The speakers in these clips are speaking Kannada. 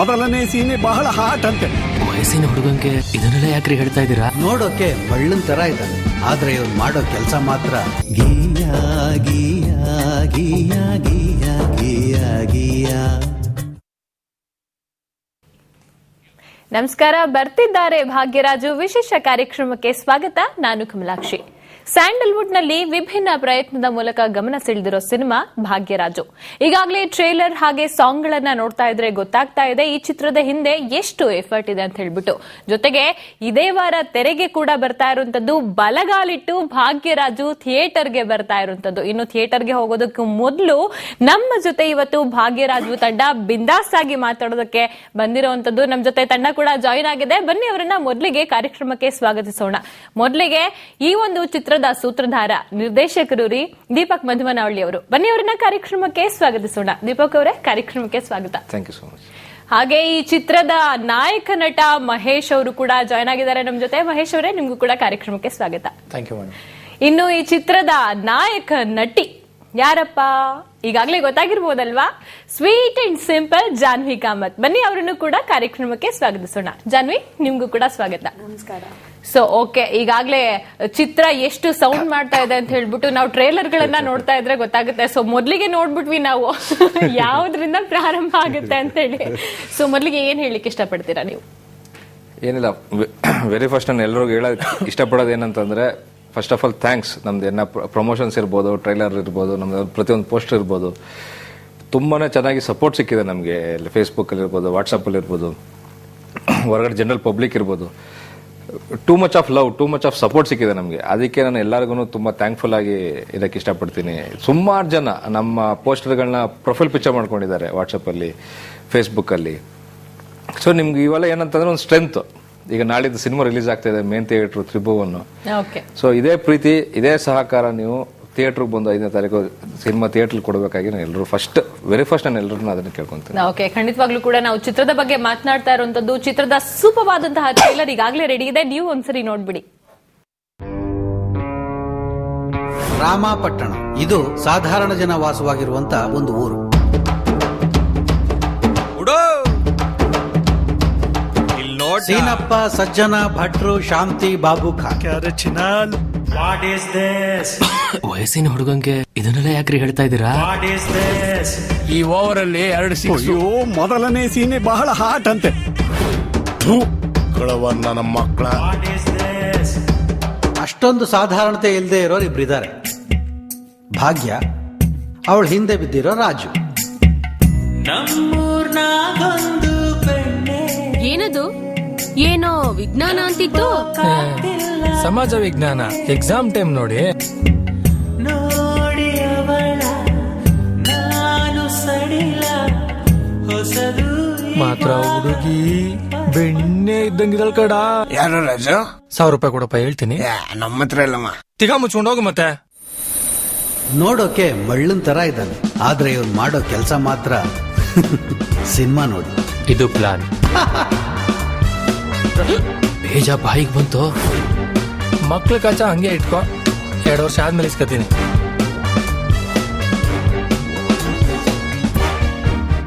ಮೊದಲನೇ ಸೀನೆ ಬಹಳ ಹಾಟ್ ಅಂತೆ. ವಯಸ್ಸಿನ ಹುಡುಗಂಗೆ ಇದನ್ನೆಲ್ಲ ಯಾಕ್ರಿ ಹೇಳ್ತಾ ಇದ್ದೀರಾ? ನೋಡೋಕೆ ಮಳ್ಳನ್ ತರ ಇದ್ದಾನೆ, ಆದ್ರೆ ಇವ್ನು ಮಾಡೋ ಕೆಲಸ ಮಾತ್ರ ಗೀಯಾ ಗೀಯಾ ಗೀಯಾ ಗೀಯಾ ಗೀಯಾ ಗೀಯಾ. ನಮಸ್ಕಾರ, ಬರ್ತಿದ್ದಾರೆ ಭಾಗ್ಯರಾಜು ವಿಶೇಷ ಕಾರ್ಯಕ್ರಮಕ್ಕೆ ಸ್ವಾಗತ. ನಾನು ಕಮಲಾಕ್ಷಿ. ಸ್ಯಾಂಡಲ್ವುಡ್ ನಲ್ಲಿ ವಿಭಿನ್ನ ಪ್ರಯತ್ನದ ಮೂಲಕ ಗಮನ ಸೆಳೆದಿರೋ ಸಿನಿಮಾ ಭಾಗ್ಯರಾಜು. ಈಗಾಗಲೇ ಟ್ರೇಲರ್ ಹಾಗೆ ಸಾಂಗ್ ಗಳನ್ನ ನೋಡ್ತಾ ಇದ್ರೆ ಗೊತ್ತಾಗ್ತಾ ಇದೆ ಈ ಚಿತ್ರದ ಹಿಂದೆ ಎಷ್ಟು ಎಫರ್ಟ್ ಇದೆ ಅಂತ ಹೇಳ್ಬಿಟ್ಟು. ಜೊತೆಗೆ ಇದೇ ವಾರ ತೆರೆಗೆ ಕೂಡ ಬರ್ತಾ ಇರುವಂತದ್ದು, ಬಲಗಾಲಿಟ್ಟು ಭಾಗ್ಯರಾಜು ಥಿಯೇಟರ್ಗೆ ಬರ್ತಾ ಇರುವಂತದ್ದು. ಇನ್ನು ಥಿಯೇಟರ್ಗೆ ಹೋಗೋದಕ್ಕೂ ಮೊದಲು ನಮ್ಮ ಜೊತೆ ಇವತ್ತು ಭಾಗ್ಯರಾಜು ತಂಡ ಬಿಂದಾಸ್ ಆಗಿ ಮಾತಾಡೋದಕ್ಕೆ ಬಂದಿರುವಂತದ್ದು. ನಮ್ಮ ಜೊತೆ ತಂಡ ಕೂಡ ಜಾಯಿನ್ ಆಗಿದೆ. ಬನ್ನಿ ಅವರನ್ನ ಮೊದಲಿಗೆ ಕಾರ್ಯಕ್ರಮಕ್ಕೆ ಸ್ವಾಗತಿಸೋಣ. ಮೊದಲಿಗೆ ಈ ಒಂದು ಚಿತ್ರದ ಸೂತ್ರಧಾರ ನಿರ್ದೇಶಕರು ದೀಪಕ್ ಮಧುವನಹಳ್ಳಿ ಅವರು. ಬನ್ನಿ ಅವರನ್ನ ಕಾರ್ಯಕ್ರಮಕ್ಕೆ ಸ್ವಾಗತಿಸೋಣ. ದೀಪಕ್ ಅವರೇ, ಕಾರ್ಯಕ್ರಮಕ್ಕೆ ಸ್ವಾಗತ. Thank you so much. ಹಾಗೆ ಈ ಚಿತ್ರದ ನಾಯಕ ನಟ ಮಹೇಶ್ ಅವರು ಕೂಡ ಜಾಯ್ನ್ ಆಗಿದ್ದಾರೆ ನಮ್ಮ ಜೊತೆ. ಮಹೇಶ್ ಅವರೇ, ನಿಮ್ಗೂ ಕೂಡ ಕಾರ್ಯಕ್ರಮಕ್ಕೆ ಸ್ವಾಗತ. Thank you madam. ಇನ್ನು ಈ ಚಿತ್ರದ ನಾಯಕ ನಟಿ ಯಾರಪ್ಪ ಈಗಾಗಲೇ ಗೊತ್ತಾಗಿರ್ಬೋದಲ್ವಾ? Sweet and simple Janvi Kamath. ಬನ್ನಿ ಅವರನ್ನು ಕೂಡ ಕಾರ್ಯಕ್ರಮಕ್ಕೆ ಸ್ವಾಗತಿಸೋಣ. ಜಾನ್ವಿ, ನಿಮ್ಗೂ ಕೂಡ ಸ್ವಾಗತ. ನಮಸ್ಕಾರ. ಸೊ ಓಕೆ, ಈಗಾಗಲೇ ಚಿತ್ರ ಎಷ್ಟು ಸೌಂಡ್ ಮಾಡ್ತಾ ಇದೆ ಅಂತ ಹೇಳ್ಬಿಟ್ಟು ನಾವು ಟ್ರೇಲರ್ ಗಳನ್ನ ನೋಡ್ತಾ ಇದ್ರೆ ಗೊತ್ತಾಗುತ್ತೆ. ಸೊ ಮೊದಲಿಗೆ ನೋಡ್ಬಿಟ್ವಿ ನಾವು ಯಾವ್ದ್ರಿಂದ ಪ್ರಾರಂಭ ಆಗುತ್ತೆ ಅಂತ ಹೇಳಿ. ಸೊ ಮೊದಲಿಗೆ ಏನ್ ಹೇಳಿಕ್ಕೆ ಇಷ್ಟಪಡ್ತೀರಾ ನೀವು? ಏನಿಲ್ಲ, ವೆರಿ ಫಸ್ಟ್ ನಾನು ಎಲ್ಲರಿಗೂ ಹೇಳಕ್ ಇಷ್ಟಪಡೋದು ಏನಂತಂದ್ರೆ, ಫಸ್ಟ್ ಆಫ್ ಆಲ್ ಥ್ಯಾಂಕ್ಸ್. ನಮ್ದು ಏನ ಪ್ರಮೋಷನ್ಸ್ ಇರ್ಬೋದು, ಟ್ರೈಲರ್ ಇರ್ಬೋದು, ನಮ್ದು ಪ್ರತಿಯೊಂದು ಪೋಸ್ಟರ್ ಇರ್ಬೋದು, ತುಂಬಾನೇ ಚೆನ್ನಾಗಿ ಸಪೋರ್ಟ್ ಸಿಕ್ಕಿದೆ ನಮಗೆ. ಫೇಸ್ಬುಕ್ಕಲ್ಲಿ ಇರ್ಬೋದು, ವಾಟ್ಸಪ್ಪಲ್ಲಿ ಇರ್ಬೋದು, ಹೊರಗಡೆ ಜನರಲ್ ಪಬ್ಲಿಕ್ ಇರ್ಬೋದು. Too much of love, too much of support ಸಿಕ್ಕಿದೆ ನಮಗೆ. ಅದಕ್ಕೆ ನಾನು ಎಲ್ಲರಿಗೂ ತುಂಬಾ ಥ್ಯಾಂಕ್ಫುಲ್ ಆಗಿ ಇದಕ್ಕೆ ಇಷ್ಟಪಡ್ತೀನಿ. ಸುಮಾರು ಜನ ನಮ್ಮ ಪೋಸ್ಟರ್ಗಳನ್ನ ಪ್ರೊಫೈಲ್ ಪಿಕ್ಚರ್ ಮಾಡ್ಕೊಂಡಿದ್ದಾರೆ ವಾಟ್ಸಪ್ಪಲ್ಲಿ, ಫೇಸ್ಬುಕ್ಕಲ್ಲಿ. ಸೊ ನಿಮ್ಗೆ ಇವೆಲ್ಲ ಏನಂತಂದ್ರೆ ಒಂದು ಸ್ಟ್ರೆಂತ್. ಈಗ ನಾಳಿದ್ದು ಸಿನಿಮಾ ರಿಲೀಸ್ ಆಗ್ತಾ ಇದೆ ಮೇನ್ ಥಿಯೇಟರ್ ತ್ರಿಭುವನ್. ಸೊ ಇದೇ ಪ್ರೀತಿ, ಇದೇ ಸಹಕಾರ ನೀವು ಥಿಯೇಟರ್ಗೆ ಬಂದು 5ನೇ ತಾರೀಕು ಸಿನಿಮಾ ಥಿಯೇಟರ್ ಕೊಡಬೇಕಾಗಿ ನಾನು ಎಲ್ಲರೂ ವೆರಿ ಫಸ್ಟ್ ನಾನು ಎಲ್ಲರೂ ಅದನ್ನ ಕೇಳ್ಕೊಂತೀನಿ. ಓಕೆ, ಖಂಡಿತವಾಗ್ಲೂ ಕೂಡ ನಾವು ಚಿತ್ರದ ಬಗ್ಗೆ ಮಾತನಾಡ್ತಾ ಇರುವಂತದ್ದು. ಚಿತ್ರದ ಸೂಪರ್ವಾದಂತಹ ಟ್ರೈಲರ್ ಈಗಾಗಲೇ ರೆಡಿ ಇದೆ, ನೀವು ಒಂದ್ಸರಿ ನೋಡ್ಬಿಡಿ. ರಾಮಾಪಟ್ಟಣ ಇದು ಸಾಧಾರಣ ಜನ ವಾಸವಾಗಿರುವಂತ ಒಂದು ಊರು. ಸೀನಪ್ಪ, ಸಜ್ಜನ, ಭಟ್ರು, ಶಾಂತಿ, ಬಾಬು ಖಾನ್. ವಯಸ್ಸಿನ ಹುಡುಗಂಗೆ ಇದನ್ನೆಲ್ಲ ಯಾಕ್ರಿ ಹೇಳ್ತಾ ಇದ್ದೀರಾ? ಈ ಓವರ್ ಅಲ್ಲಿ 2 ಸಿಕ್ಸ್. ಮೊದಲನೇ ಸೀನೆ ಬಹಳ ಹಾಟ್ ಅಂತೆ. ನಮ್ಮ ಮಕ್ಕಳ ಅಷ್ಟೊಂದು ಸಾಧಾರಣತೆ ಇಲ್ಲದೆ ಇರೋರು ಇಬ್ಬರಿದ್ದಾರೆ. ಭಾಗ್ಯ, ಅವಳ ಹಿಂದೆ ಬಿದ್ದಿರೋ ರಾಜು. ಏನದು? ಏನೋ ವಿಜ್ಞಾನ ಅಂತಿತ್ತು. ಸಮಾಜ ವಿಜ್ಞಾನ ಎಕ್ಸಾಮ್ ಟೈಮ್ ನೋಡಿ. ಮಾತ್ರ ಹುಡುಗಿ ಬೆಣ್ಣೆ ಇದ್ದಂಗಿದಲ್ ಕಡ. ಯಾರು ರಾಜ? 1000 ರೂಪಾಯಿ ಕೊಡಪ್ಪ, ಹೇಳ್ತೀನಿ. ನಮ್ಮ ಹತ್ರ ಇಲ್ಲಮ್ಮ. ತಿಗಾ ಮುಚ್ಕೊಂಡೋಗು. ಮತ್ತೆ ನೋಡೋಕೆ ಮಳ್ಳನ್ ತರ ಇದ್ದಾನೆ, ಆದ್ರೆ ಇವ್ನು ಮಾಡೋ ಕೆಲಸ ಮಾತ್ರ ಸಿನಿಮಾ ನೋಡಿ. ಇದು ಪ್ಲಾನ್. ಬೇಜ ಬಾಯಿಗೆ ಬಂತು. ಮಕ್ಳ ಕಚ ಹಂಗೆ ಇಟ್ಕೋ, 2 ವರ್ಷ ಆದ್ಮೇಲೆ ಇಸ್ಕತೀನಿ.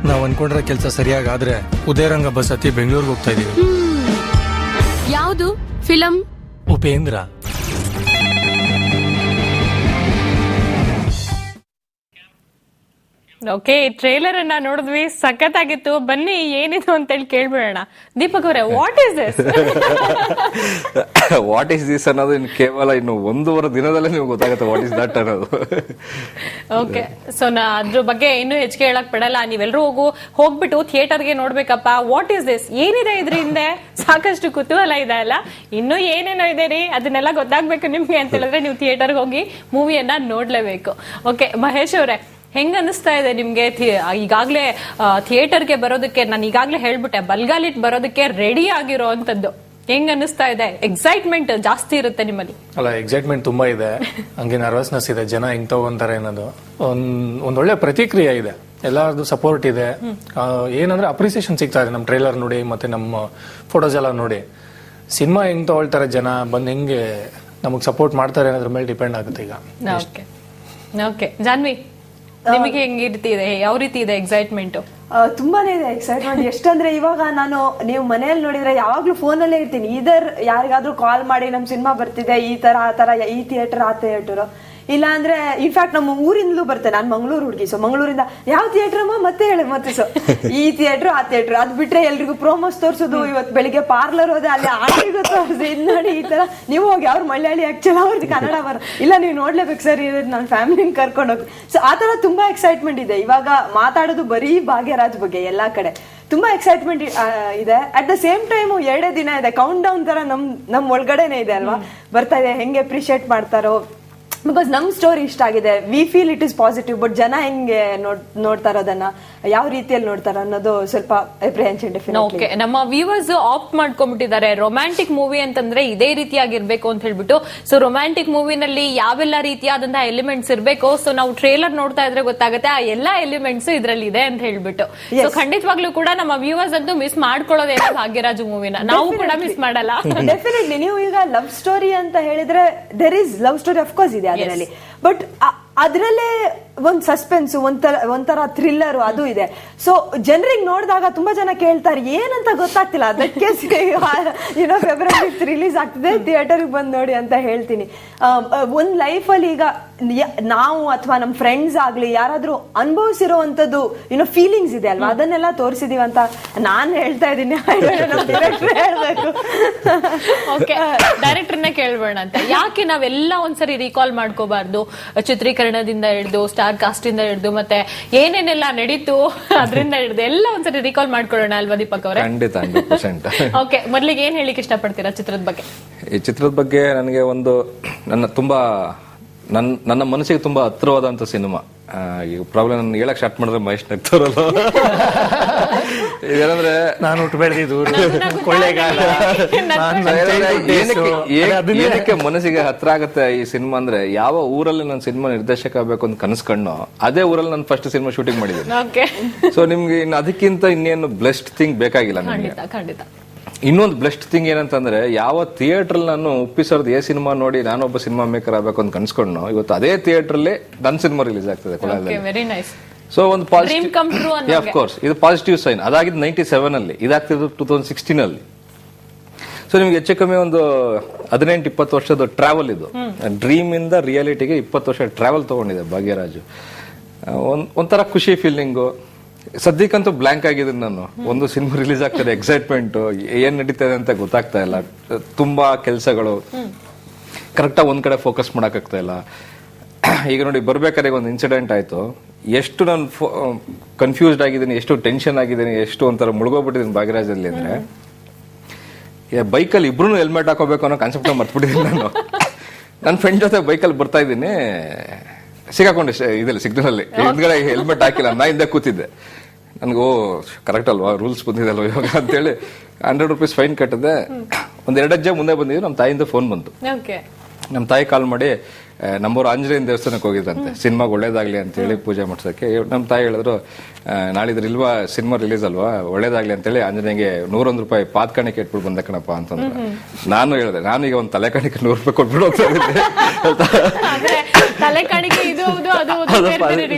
ನಾವ್ ಅನ್ಕೊಂಡಿರೋ ಕೆಲಸ ಸರಿಯಾಗಾದ್ರೆ ಉದಯರಂಗ ಬಸ್ ಹತ್ತಿ ಬೆಂಗಳೂರಿಗೆ ಹೋಗ್ತಾ ಇದೀವಿ. ಯಾವುದು ಫಿಲಂ? ಉಪೇಂದ್ರ. ಓಕೆ, ಟ್ರೇಲರ್ ಅನ್ನ ನೋಡಿದ್ವಿ, ಸಖತ್ತಾಗಿತ್ತು. ಬನ್ನಿ ಏನಿದು ಅಂತ ಹೇಳಿ ಕೇಳ್ಬಿಡೋಣ. ದೀಪಕ್ ಅವರೇ, what is this? What is this ಅನ್ನೋದು ಇನ್ನು ಕೇವಲ 1.5 ದಿನದಲ್ಲೇ ನೀವು ಗೊತ್ತಾಗುತ್ತೆ ವಾಟ್ ಈಸ್ ದಟ್ ಅನ್ನೋದು. ಓಕೆ, ಸೊ ನಾ ಅದ್ರ ಬಗ್ಗೆ ಇನ್ನೂ ಹೆಚ್ಚಿಗೆ ಹೇಳಕ್ ಬಿಡಲ್ಲ. ನೀವೆಲ್ಲರೂ ಹೋಗ್ಬಿಟ್ಟು ಥಿಯೇಟರ್ಗೆ ನೋಡ್ಬೇಕಪ್ಪ. ವಾಟ್ ಈಸ್ ದಿಸ್, ಏನಿದೆ ಇದ್ರ ಹಿಂದೆ? ಸಾಕಷ್ಟು ಕುತೂಹಲ ಇದೆ ಅಲ್ಲ. ಇನ್ನೂ ಏನೇನೋ ಇದೆ ರೀ, ಅದನ್ನೆಲ್ಲ ಗೊತ್ತಾಗ್ಬೇಕು ನಿಮ್ಗೆ ಅಂತ ಹೇಳಿದ್ರೆ ನೀವು ಥಿಯೇಟರ್ಗೆ ಹೋಗಿ ಮೂವಿಯನ್ನ ನೋಡ್ಲೇಬೇಕು. ಓಕೆ, ಮಹೇಶ್ ಅವರೇ, ಹೆಂಗ್ ಅನಿಸ್ತಾ ಇದೆ ನಿಮ್ಗೆ? ಈಗಾಗ್ಲೇ ಥಿಯೇಟರ್ಗೆ ಬರೋದಕ್ಕೆ, ನಾನು ಈಗಾಗ್ಲೇ ಹೇಳ್ಬಿಟ್ಟೆ, ಬಲ್ಗಾಲಿಟ್ ಬರೋದಕ್ಕೆ ರೆಡಿ ಆಗಿರೋ ಅಂತದ್ದು. ಹೆಂಗ್ ಅನಿಸ್ತಾ ಇದೆ? ಎಕ್ಸೈಟ್ಮೆಂಟ್ ಜಾಸ್ತಿ ಇರುತ್ತೆ ನಿಮ್ಮಲ್ಲಿ ಅಲ್ಲ? ಎಕ್ಸೈಟ್ಮೆಂಟ್ ತುಂಬಾ ಇದೆ, ಹಂಗೆ ನರ್ವಸ್ನೆಸ್ ಇದೆ. ಜನ ಹೆಂಗ್ ತಗೊಂತಾರೆ ಅನ್ನೋದು ಒಂದೊಳ್ಳೆ ಪ್ರತಿಕ್ರಿಯೆ ಇದೆ, ಎಲ್ಲಾರ್ದು ಸಪೋರ್ಟ್ ಇದೆ. ಏನಂದ್ರೆ ಅಪ್ರಿಸಿಯೇಷನ್ ಸಿಗ್ತಾ ಇದೆ ನಮ್ಮ ಟ್ರೈಲರ್ ನೋಡಿ, ಮತ್ತೆ ನಮ್ಮ ಫೋಟೋಸ್ ಎಲ್ಲ ನೋಡಿ. ಸಿನಿಮಾ ಹೆಂಗ್ ತಗೊಳ್ತಾರೆ ಜನ, ಬಂದ್ ಹೆಂಗೆ ನಮಗ್ ಸಪೋರ್ಟ್ ಮಾಡ್ತಾರೆ ಅನ್ನೋದ್ರ ಮೇಲೆ ಡಿಪೆಂಡ್ ಆಗುತ್ತೆ ಈಗ. ಓಕೆ, ಜಾನ್ವಿ, ನಿಮಗೆ ಹೆಂಗಿರ್ತಿದೆ, ಯಾವ ರೀತಿ ಇದೆ ಎಕ್ಸೈಟ್ಮೆಂಟ್? ತುಂಬಾನೇ ಇದೆ ಎಕ್ಸೈಟ್ಮೆಂಟ್. ಎಷ್ಟಂದ್ರೆ ಇವಾಗ ನಾನು ನೀವು ಮನೆಯಲ್ಲಿ ನೋಡಿದ್ರೆ ಯಾವಾಗ್ಲೂ ಫೋನಲ್ಲೇ ಇರ್ತೀನಿ. ಇದರ್ ಯಾರಿಗಾದ್ರೂ ಕಾಲ್ ಮಾಡಿ ನಮ್ ಸಿನಿಮಾ ಬರ್ತಿದೆ, ಈ ತರ ಆ ತರ, ಈ ಥಿಯೇಟರ್ ಆ ಥಿಯೇಟರ್, ಇಲ್ಲ ಅಂದ್ರೆ ಇನ್ಫ್ಯಾಕ್ಟ್ ನಮ್ಮ ಊರಿಂದಲೂ ಬರ್ತೇನೆ. ನಾನು ಮಂಗಳೂರು ಹುಡುಗಿ, ಸೊ ಮಂಗಳೂರಿಂದ ಯಾವ ಥಿಯೇಟರ್ ಅಮ್ಮ ಮತ್ತೆ ಹೇಳಿ ಮತ್ತೆ ಸೊ ಈ ಥಿಯೇಟರ್ ಆ ಥಿಯೇಟರ್. ಅದ್ ಬಿಟ್ರೆ ಎಲ್ರಿಗೂ ಪ್ರೋಮೋಸ್ ತೋರ್ಸೋದು. ಇವತ್ತು ಬೆಳಿಗ್ಗೆ ಪಾರ್ಲರ್ ಹೋದೆ, ಅಲ್ಲಿ ಆಡಿಗೂ ತೋರಿಸಿ ಇದ್ ನೋಡಿ ಈ ತರ. ನೀವು ಹೋಗಿ ಅವ್ರು ಮಲಯಾಳಿ, ಆಕ್ಚುಲಿ ಅವ್ರದ್ದು ಕನ್ನಡ ಇಲ್ಲ, ನೀವು ನೋಡ್ಲೇಬೇಕು ಸರ್, ನನ್ನ ಫ್ಯಾಮಿಲಿನ ಕರ್ಕೊಂಡು ಹೋಗಿ. ಸೊ ಆ ತರ ತುಂಬಾ ಎಕ್ಸೈಟ್ಮೆಂಟ್ ಇದೆ. ಇವಾಗ ಮಾತಾಡೋದು ಬರೀ ಭಾಗ್ಯರಾಜ್ ಬಗ್ಗೆ ಎಲ್ಲಾ ಕಡೆ ತುಂಬಾ ಎಕ್ಸೈಟ್ಮೆಂಟ್ ಇದೆ. ಅಟ್ ದ ಸೇಮ್ ಟೈಮ್ 2 ದಿನ ಇದೆ, ಕೌಂಟ್ ಡೌನ್ ತರ ನಮ್ ಒಳಗಡೆನೆ ಇದೆ ಅಲ್ವಾ, ಬರ್ತಾ ಇದೆ. ಹೆಂಗೆ ಅಪ್ರಿಶಿಯೇಟ್ ಮಾಡ್ತಾರೋ, ಬಿಕಾಸ್ ನಮ್ ಸ್ಟೋರಿ ಇಷ್ಟ ಆಗಿದೆ, we feel it is positive. But ಜನ ಹೆಂಗೆ ನೋಡ್ತಾರೋ, ಅದನ್ನ ಯಾವ ರೀತಿಯಲ್ಲಿ ನೋಡ್ತಾರ ಅನ್ನೋದು ಸ್ವಲ್ಪ ಅಪ್ರಿಹೆನ್ಷನ್. ಓಕೆ, ನಮ್ಮ ವ್ಯೂವರ್ಸ್ ಆಪ್ಟ್ ಮಾಡ್ಕೊಂಡ್ಬಿಟ್ಟಿದ್ದಾರೆ, ರೊಮ್ಯಾಂಟಿಕ್ ಮೂವಿ ಅಂತಂದ್ರೆ ಇದೇ ರೀತಿಯಾಗಿರ್ಬೇಕು ಅಂತ ಹೇಳ್ಬಿಟ್ಟು. ಸೊ ರೊಮ್ಯಾಂಟಿಕ್ ಮೂವಿನಲ್ಲಿ ಯಾವೆಲ್ಲ ರೀತಿಯಾದಂತಹ ಎಲಿಮೆಂಟ್ಸ್ ಇರಬೇಕು, ಸೊ ನಾವು ಟ್ರೇಲರ್ ನೋಡ್ತಾ ಇದ್ರೆ ಗೊತ್ತಾಗುತ್ತೆ ಆ ಎಲ್ಲಾ ಎಲಿಮೆಂಟ್ಸ್ ಇದ್ರಲ್ಲಿ ಇದೆ ಅಂತ ಹೇಳ್ಬಿಟ್ಟು. ಸೊ ಖಂಡಿತವಾಗ್ಲೂ ಕೂಡ ನಮ್ಮ ವ್ಯೂವರ್ಸ್ ಅಂತೂ ಮಿಸ್ ಮಾಡ್ಕೊಳ್ಳೋದೇನೋ ಭಾಗ್ಯರಾಜು ಮೂವಿನ, ನಾವು ಕೂಡ ಮಿಸ್ ಮಾಡಲ್ಲ. ಡೆಫಿನೆಟ್ಲಿ. ನೀವು ಈಗ ಲವ್ ಸ್ಟೋರಿ ಅಂತ ಹೇಳಿದ್ರೆ there is love story of course ಇದೆ ಅದರಲ್ಲಿ, ಬಟ್ ಅದ್ರಲ್ಲೇ ಒಂದ್ ಸಸ್ಪೆನ್ಸ್, ಒಂಥರ ಥ್ರಿಲ್ಲರ್ ಅದು ಇದೆ. ಸೊ ಜನರಿಗೆ ನೋಡಿದಾಗ ತುಂಬಾ ಜನ ಕೇಳ್ತಾರೆ ಏನಂತ ಗೊತ್ತಾಗ್ತಿಲ್ಲ, ಅದಕ್ಕೆ ಫೆಬ್ರವರಿ ರಿಲೀಸ್ ಆಗ್ತಿದೆ, ಥಿಯೇಟರ್ಗೆ ಬಂದು ನೋಡಿ ಅಂತ ಹೇಳ್ತೀನಿ. ಒಂದ್ ಲೈಫ್ ಅಲ್ಲಿ ಈಗ ನಾವು ಅಥವಾ ನಮ್ ಫ್ರೆಂಡ್ಸ್ ಆಗ್ಲಿ ಯಾರಾದ್ರೂ ಅನುಭವಿಸಿರೋವಂಥದ್ದು ಫೀಲಿಂಗ್ಸ್ ಇದೆ ಅಲ್ವಾ, ಅದನ್ನೆಲ್ಲ ತೋರಿಸಿದೀವಿ ಅಂತ ನಾನ್ ಹೇಳ್ತಾ ಇದ್ದೀನಿ. ಹೇಳ್ಬೇಕು, ಡೈರೆಕ್ಟರ್ನೇ ಕೇಳ್ಬೇಡ ಅಂತ. ಯಾಕೆ ನಾವೆಲ್ಲ ಒಂದ್ಸರಿ ರೀಕಾಲ್ ಮಾಡ್ಕೋಬಾರ್ದು, ಚಿತ್ರೀಕರಣದಿಂದ ಹಿಡಿದು ಸ್ಟಾರ್ ಕಾಸ್ಟ್ ಇಂದ ಹಿಡಿದು ಮತ್ತೆ ಏನೇನೆಲ್ಲ ನಡೀತು ಅದರಿಂದ ಹಿಡಿದು ಎಲ್ಲ ಒಂದ್ಸರಿ ರೀಕಾಲ್ ಮಾಡ್ಕೊಳ್ಳೋಣ ಅಲ್ವಾ ದೀಪಕ್ ಅವರೇ? ಖಂಡಿತ 100%. ಓಕೆ, ಮೊದಲಿಗೆ ಏನ್ ಹೇಳಿಕ್ಕೆ ಇಷ್ಟಪಡ್ತೀರಾ ಚಿತ್ರದ ಬಗ್ಗೆ? ಈ ಚಿತ್ರದ ಬಗ್ಗೆ ನನಗೆ ಒಂದು ನನ್ನ ಮನಸ್ಸಿಗೆ ತುಂಬಾ ಹತ್ತಿರವಾದಂತ ಸಿನಿಮಾ. ಈಗ ಪ್ರಾಬ್ಲಮ್ ನಾನು ಹೇಳಕ್ ಸ್ಟಾರ್ಟ್ ಮಾಡಿದ್ರೆ ಮಹೇಶ್ ನಗ್ತಾರಲ್ಲ. ಇದೇನಂದ್ರೆ ನಾನು ಹುಟ್ಟು ಬೆಳೆದಿದ್ದು ಕೊಳ್ಳೇಗಾಲ, ಏನಕ್ಕೆ ಮನಸ್ಸಿಗೆ ಹತ್ರ ಆಗುತ್ತೆ ಈ ಸಿನಿಮಾ ಅಂದ್ರೆ, ಯಾವ ಊರಲ್ಲಿ ನಾನು ಸಿನಿಮಾ ನಿರ್ದೇಶಕ ಆಗ್ಬೇಕು ಅಂತ ಕನಸ್ಕೊಂಡು ಅದೇ ಊರಲ್ಲಿ ನಾನು ಫಸ್ಟ್ ಸಿನಿಮಾ ಶೂಟಿಂಗ್ ಮಾಡಿದ್ದೀನಿ. ಸೊ ನಿಮ್ಗೆ ಇನ್ನು ಅದಕ್ಕಿಂತ ಇನ್ನೇನು ಬ್ಲೆಸ್ಡ್ ಥಿಂಗ್ ಬೇಕಾಗಿಲ್ಲ ನನಗೆ. ಖಂಡಿತ. ಇನ್ನೊಂದು ಬ್ಲೆಸ್ಟ್ ಥಿಂಗ್ ಏನಂತಂದ್ರೆ, ಯಾವ ಥಿಯೇಟರ್ ನಾನು ಉಪ್ಪಿಸೋರ್ದು ಸಿನಿಮಾ ನೋಡಿ ನಾನೊಬ್ಬ ಸಿನಿಮಾ ಮೇಕರ್ ಆಗ್ಬೇಕು ಅಂತ ಕನ್ಸ್ಕೊಂಡು ಇವತ್ತು ಅದೇ ಥಿಯೇಟರ್ ಅಲ್ಲಿ ನನ್ನ ಸಿನಿಮಾ ರಿಲೀಸ್ ಆಗ್ತದೆ ಕೊಳಲಲ್ಲಿ. ಸೊ ಒಂದು ಪಾಸಿಟಿವ್, ಆಫ್ ಕೋರ್ಸ್ ಇದು ಪಾಸಿಟಿವ್ ಸೈನ್. ಅದಾಗಿದ್ದು 97 ಅಲ್ಲಿ, ಇದಾಗ್ತಿದ್ದು 2016 ಅಲ್ಲಿ. ಸೊ ನಿಮ್ಗೆ ಹೆಚ್ಚು ಕಮ್ಮಿ ಒಂದು 18-20 ವರ್ಷದ ಟ್ರಾವೆಲ್ ಇದು. ಡ್ರೀಮ್ ಇಂದ ರಿಯಾಲಿಟಿಗೆ 20 ವರ್ಷ ಟ್ರಾವೆಲ್ ತಗೊಂಡಿದೆ ಭಾಗ್ಯರಾಜು. ಒಂಥರ ಖುಷಿ ಫೀಲಿಂಗು. ಸದ್ಯಕ್ಕಂತೂ ಬ್ಲಾಂಕ್ ಆಗಿದ್ದೀನಿ ನಾನು. ಒಂದು ಸಿನಿಮಾ ರಿಲೀಸ್ ಆಗ್ತದೆ, ಎಕ್ಸೈಟ್ಮೆಂಟ್, ಏನ್ ನಡೀತದೆ ಅಂತ ಗೊತ್ತಾಗ್ತಾ ಇಲ್ಲ. ತುಂಬಾ ಕೆಲಸಗಳು, ಕರೆಕ್ಟಾಗಿ ಒಂದ್ ಕಡೆ ಫೋಕಸ್ ಮಾಡಕ್ಕಾಗ್ತಾ ಇಲ್ಲ. ಈಗ ನೋಡಿ, ಬರ್ಬೇಕಾದ್ರೆ ಒಂದು ಇನ್ಸಿಡೆಂಟ್ ಆಯ್ತು, ಎಷ್ಟು ನಾನು ಕನ್ಫ್ಯೂಸ್ಡ್ ಆಗಿದ್ದೀನಿ, ಎಷ್ಟು ಟೆನ್ಷನ್ ಆಗಿದ್ದೀನಿ, ಎಷ್ಟು ಒಂಥರ ಮುಳುಗೋಗ್ಬಿಟ್ಟಿದ್ದೀನಿ ಭಾಗ್ಯರಾಜಲ್ಲಿ ಅಂದ್ರೆ, ಬೈಕಲ್ಲಿ ಇಬ್ರು ಹೆಲ್ಮೆಟ್ ಹಾಕೋಬೇಕು ಅನ್ನೋ ಕಾನ್ಸೆಪ್ಟ್ ಮರ್ತ್ಬಿಟ್ಟಿದ್ದೀನಿ ನಾನು. ನನ್ನ ಫ್ರೆಂಡ್ ಜೊತೆ ಬೈಕಲ್ಲಿ ಬರ್ತಾ ಇದ್ದೀನಿ, ಸಿಗಾಕೊಂಡೆ ಇದಲ್ಲಿ ಸಿಗ್ನಲ್ ಅಲ್ಲಿ, ಹಿಂದ್ಗಡೆ ಹೆಲ್ಮೆಟ್ ಹಾಕಿಲ್ಲ, ನಾ ಹಿಂದೆ ಕೂತಿದ್ದೆ. ನನ್ಗೆ ಕರೆಕ್ಟ್ ಅಲ್ವಾ, ರೂಲ್ಸ್ ಬಂದಿದಲ್ವ ಇವಾಗ ಅಂತೇಳಿ 100 ರೂಪೀಸ್ ಫೈನ್ ಕಟ್ಟಿದೆ. ಒಂದ್ 2 ಹೆಜ್ಜೆ ಮುಂದೆ ಬಂದಿದ್ವಿ, ನಮ್ಮ ತಾಯಿಯಿಂದ ಫೋನ್ ಬಂತು. ನಮ್ಮ ತಾಯಿ ಕಾಲ್ ಮಾಡಿ, ನಮ್ಮೂರು ಆಂಜನೇಯನ ದೇವಸ್ಥಾನಕ್ಕೆ ಹೋಗಿದ್ರಂತೆ, ಸಿನಿಮಾಗೆ ಒಳ್ಳೇದಾಗ್ಲಿ ಅಂತ ಹೇಳಿ ಪೂಜೆ ಮಾಡ್ಸಕ್ಕೆ. ನಮ್ಮ ತಾಯಿ ಹೇಳಿದ್ರು, ನಾಳಿದ್ರ ಇಲ್ವಾ ಸಿನಿಮಾ ರಿಲೀಸ್ ಅಲ್ವಾ, ಒಳ್ಳೇದಾಗ್ಲಿ ಅಂತೇಳಿ ಆಂಜನೇಯಗೆ 101 ರೂಪಾಯಿ ಪಾದ ಕಾಣಿಕೆ ಇಟ್ಬಿಟ್ಟು ಬಂದ ಕಣಪ್ಪ ಅಂತಂದ್ರೆ, ನಾನು ಹೇಳಿದೆ, ನಾನು ಈಗ ಒಂದು ತಲೆ ಕಾಣಿಕೆ 100 ರೂಪಾಯಿ ಕೊಟ್ಬಿಟ್ಟು ಹೋಗ್ತಾ ಇದ್ದೆ.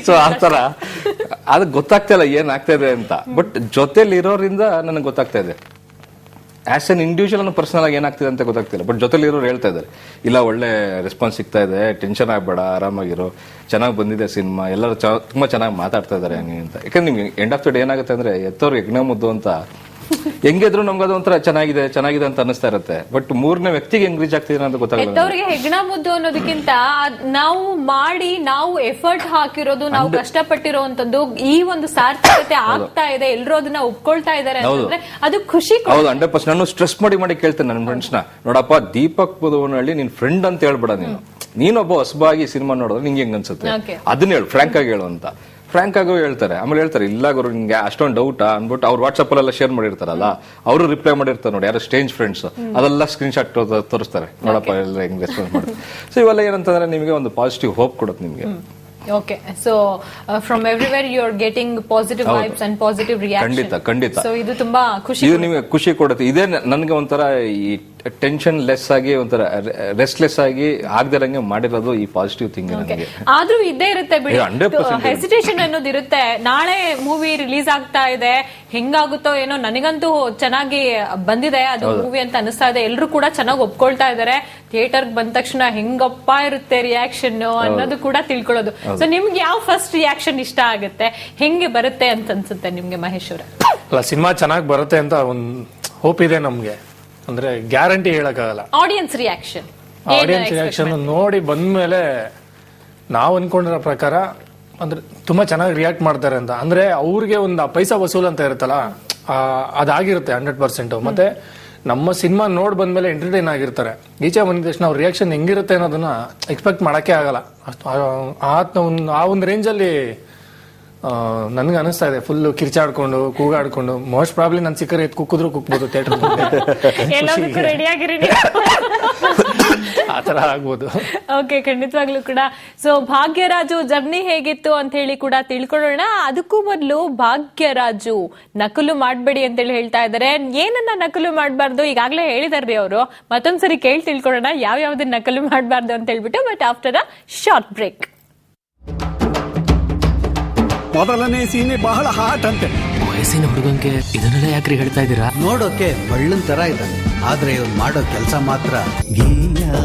ಸೊ ಆತರ ಅದು ಗೊತ್ತಾಗ್ತಾ ಇಲ್ಲ ಏನ್ ಆಗ್ತಾ ಇದೆ ಅಂತ. ಬಟ್ ಜೊತೆಲಿ ಇರೋದ್ರಿಂದ ನನಗೆ ಗೊತ್ತಾಗ್ತಾ ಇದೆ. ಆಸ್ ಎನ್ ಇಂಡಿವಿಜುವಲ್ ಅನ್ನೋ ಪರ್ಸನಲ್ ಆಗಿ ಏನಾಗ್ತಿದೆ ಅಂತ ಗೊತ್ತಾಗ್ತಿಲ್ಲ. ಬಟ್ ಜೊತೆಲಿ ಇರೋರು ಹೇಳ್ತಾ ಇದ್ದಾರೆ, ಇಲ್ಲ ಒಳ್ಳೆ ರೆಸ್ಪಾನ್ಸ್ ಸಿಗ್ತಾ ಇದೆ, ಟೆನ್ಷನ್ ಆಗ್ಬೇಡ, ಆರಾಮಾಗಿರೋ, ಚೆನ್ನಾಗಿ ಬಂದಿದೆ ಸಿನಿಮಾ, ಎಲ್ಲರೂ ತುಂಬಾ ಚೆನ್ನಾಗಿ ಮಾತಾಡ್ತಾ ಇದಾರೆ ಹಂಗೆ ಅಂತ. ಯಾಕಂದ್ರೆ ನಿಮ್ಗೆ ಎಂಡ್ ಆಫ್ ದ ಡೇ ಏನಾಗುತ್ತೆ ಅಂದ್ರೆ, ಎತ್ತವ್ರು ಯಜ್ಞ ಮುದ್ದು ಅಂತ ಹೆಂಗಿದ್ರು ನಮ್ಗೆ ಅದೊಂಥರ ಚೆನ್ನಾಗಿದೆ ಅಂತ ಅನಿಸ್ತಾ ಇರುತ್ತೆ. ಬಟ್ ಮೂರನೇ ವ್ಯಕ್ತಿಗೆ ಹೆಂಗ್ ರೀಚ್ ಆಗ್ತಿದೆ ಅಂತ ಗೊತ್ತಾಗಲ್ಲ. ಎತ್ತವ್ರಿಗೆ ಹೆಗ್ಣ ಮುದ್ದು ಅನ್ನೋದಕ್ಕಿಂತ ನಾವು ಮಾಡಿ, ನಾವು ಎಫರ್ಟ್ ಹಾಕಿರೋದು, ನಾವು ಕಷ್ಟಪಟ್ಟಿರೋಂಥದ್ದು ಈ ಒಂದು ಸಾರ್ಥಕತೆ ಆಗ್ತಾ ಇದೆ, ಎಲ್ಲರೂ ಅದನ್ನ ಒಪ್ಕೊಳ್ತಾ ಇದಾರೆ ಅಂತಂದ್ರೆ ಅದು ಖುಷಿ. ಹೌದು, 100%. ನಾನು ಸ್ಟ್ರೆಸ್ ಮಾಡಿ ಕೇಳ್ತೇನೆ ನನ್ನ ಫ್ರೆಂಡ್ಸ್ ನ, ನೋಡಪ್ಪ ದೀಪಕ್ ಬುಧವನಹಳ್ಳಿ ನಿನ್ ಫ್ರೆಂಡ್ ಅಂತ ಹೇಳ್ಬೇಡ, ನೀನೊಬ್ಬ ಹೊಸಬಾಗಿ ಸಿನಿಮಾ ನೋಡಿದ್ರೆ ನಿಂಗೆ ಹೆಂಗ್ ಅನ್ಸುತ್ತೆ ಅದನ್ನ ಹೇಳು, ಫ್ರಾಂಕ್ ಆಗಿ ಹೇಳು ಅಂತ. ಫ್ರಾಂಕ್ ಆಗೋ ಹೇಳ್ತಾರೆ. ಆಮೇಲೆ ಹೇಳ್ತಾರೆ, ಇಲ್ಲ ಗುರು ನಿಂಗೆ ಅಷ್ಟೊಂದು ಡೌಟಾ ಅನ್ಬಿಟ್ಟು ಅವ್ರು ವಾಟ್ಸ್ಆಪ್ ಅಲ್ಲೆಲ್ಲ ಶೇರ್ ಮಾಡಿರ್ತಾರಲ್ಲ, ಅವರು ರಿಪ್ಲೈ ಮಾಡಿರ್ತಾರೆ ನೋಡಿ, ಯಾರೋ ಸ್ಟ್ರೇಂಜ್ ಫ್ರೆಂಡ್ಸ್, ಅದೆಲ್ಲ ಸ್ಕ್ರೀನ್ ಶಾಟ್ ತೋರಿಸ್ತಾರೆ, ನೋಡಪ್ಪ ಎಲ್ಲ ಹೆಂಗ್ ರೆಸ್ಪಾನ್ಸ್ ಮಾಡ್ತಾರೆ. ಸೊ ಇವೆಲ್ಲ ಏನಂತಂದ್ರೆ ನಿಮಗೆ ಒಂದು ಪಾಸಿಟಿವ್ ಹೋಪ್ ಕೊಡುತ್ತೆ ನಿಮ್ಗೆ. Okay, so from everywhere you are getting positive vibes and positive reaction. ಖಂಡಿತ. So ಇದು ತುಂಬಾ ಖುಷಿ, ಇದು ನಿಮಗೆ ಖುಷಿ ಕೊಡುತ್ತೆ. ಇದೇ ನನಗೆ ಒಂಥರ ಈ ಟೆನ್ಷನ್ ಲೆಸ್ ಆಗಿ ಒಂಥರ ರೆಸ್ಟ್ಲೆಸ್ ಆಗಿ ಆಗದಿರಂಗೆ ಮಾಡಿರೋದು ಈ ಪಾಸಿಟಿವ್ ಥಿಂಗ್ ನನಗೆ. ಆದ್ರೂ ಇದ್ದೇ ಇರುತ್ತೆ ಬಿಡಿ, 100% ಹೆಸಿಟೇಷನ್ ಅನ್ನೋದು ಇರುತ್ತೆ. ನಾಳೆ ಮೂವಿ ರಿಲೀಸ್ ಆಗ್ತಾ ಇದೆ, ಹೆಂಗಾಗುತ್ತೋ ಏನೋ, ನನಗಂತೂ ಚೆನ್ನಾಗಿ ಬಂದಿದೆ ಅದು ಮೂವಿ ಅಂತ ಅನಿಸ್ತಾ ಇದೆ. ಎಲ್ರು ಕೂಡ ಚೆನ್ನಾಗಿ ಒಪ್ಕೊಳ್ತಾ ಇದಾರೆ. ಥಿಯೇಟರ್ ಬಂದ ತಕ್ಷಣ ಹೆಂಗಪ್ಪ ಇರುತ್ತೆ ರಿಯಾಕ್ಷನ್ ಅನ್ನೋದು ಕೂಡ ತಿಳ್ಕೊಳ್ಳೋದು. ಸೊ ನಿಮ್ಗೆ ಯಾವ ಫಸ್ಟ್ ರಿಯಾಕ್ಷನ್ ಇಷ್ಟ ಆಗುತ್ತೆ, ಹೆಂಗೆ ಬರುತ್ತೆ ಅಂತ ಅನ್ಸುತ್ತೆ ನಿಮ್ಗೆ ಮಹೇಶ್ ಅವ್ರೆ? ಅಲ್ಲ, ಸಿನಿಮಾ ಚೆನ್ನಾಗಿ ಬರುತ್ತೆ ಅಂತ ಒಂದ್ ಹೋಪ್ ಇದೆ ನಮ್ಗೆ, ಅಂದ್ರೆ ಗ್ಯಾರಂಟಿ ಹೇಳಕ್ಕಾಗಲ್ಲ. ಆಡಿಯನ್ಸ್ ರಿಯಾಕ್ಷನ್ ನೋಡಿ ಬಂದ್ಮೇಲೆ ನಾವ್ ಅನ್ಕೊಂಡಿರೋ ಪ್ರಕಾರ ಅಂದ್ರೆ ತುಂಬಾ ಚೆನ್ನಾಗಿ ರಿಯಾಕ್ಟ್ ಮಾಡ್ತಾರೆ ಅಂತ. ಅಂದ್ರೆ ಅವ್ರಿಗೆ ಒಂದು ಪೈಸಾ ವಸೂಲ್ ಅಂತ ಇರುತ್ತಲ್ಲ, ಅದಾಗಿರುತ್ತೆ 100%. ಮತ್ತೆ ನಮ್ಮ ಸಿನಿಮಾ ನೋಡ್ ಬಂದ್ಮೇಲೆ ಎಂಟರ್ಟೈನ್ ಆಗಿರ್ತಾರೆ. ಈಚೆ ಬಂದ ತಕ್ಷಣ ಅವ್ರ ರಿಯಾಕ್ಷನ್ ಹೆಂಗಿರುತ್ತೆ ಅನ್ನೋದನ್ನ ಎಕ್ಸ್ಪೆಕ್ಟ್ ಮಾಡಕ್ಕೆ ಆಗಲ್ಲ. ಆ ಒಂದು ರೇಂಜಲ್ಲಿ ನನ್ಗೆ ಅನಿಸ್ತಾ ಇದೆ. ಫುಲ್ ಕಿರ್ಚಾಡ್ಕೊಂಡು ಕೂಗಾಡ್ಕೊಂಡು, ಮೋಸ್ಟ್ ಪ್ರಾಬ್ಲಿ ನನ್ ಸಿಕ್ಕರೆ ಕುಕ್ಕಿದ್ರು ಕುಕ್ಬೋದು ಥಿಯೇಟರ್ ರೆಡಿಯಾಗಿರಿ ಆತರ ಆಗ್ಬೋದು. ಓಕೆ, ಖಂಡಿತವಾಗ್ಲೂ ಕೂಡ. ಸೊ ಭಾಗ್ಯರಾಜು ಜರ್ನಿ ಹೇಗಿತ್ತು ಅಂತ ಹೇಳಿ ಕೂಡ ತಿಳ್ಕೊಳ್ಳೋಣ. ಅದಕ್ಕೂ ಮೊದಲು ಭಾಗ್ಯರಾಜು ನಕಲು ಮಾಡ್ಬೇಡಿ ಅಂತ ಹೇಳಿ ಹೇಳ್ತಾ ಇದಾರೆ. ಏನನ್ನ ನಕಲು ಮಾಡಬಾರ್ದು ಈಗಾಗಲೇ ಹೇಳಿದಾರ್ರಿ ಅವರು. ಮತ್ತೊಂದ್ಸರಿ ಕೇಳಿ ತಿಳ್ಕೊಳ್ಳೋಣ ಯಾವ್ಯಾವ್ದನ್ನ ನಕಲು ಮಾಡಬಾರ್ದು ಅಂತ ಹೇಳ್ಬಿಟ್ಟು. But after a short break. ಮೊದಲನೇ ಸೀನೆ ಬಹಳ ಹಾಟ್ ಅಂತೆ. ವಯಸ್ಸಿನ ಹುಡುಗಂಗೆ ಇದನ್ನೆಲ್ಲ ಯಾಕ್ರಿ ಹೇಳ್ತಾ ಇದ್ದೀರಾ? ನೋಡೋಕೆ ಮಳ್ಳನ್ ತರ ಇದ್ದಾನೆ, ಆದ್ರೆ ಇವನ್ ಮಾಡೋ ಕೆಲಸ ಮಾತ್ರ ಗೀಯಾ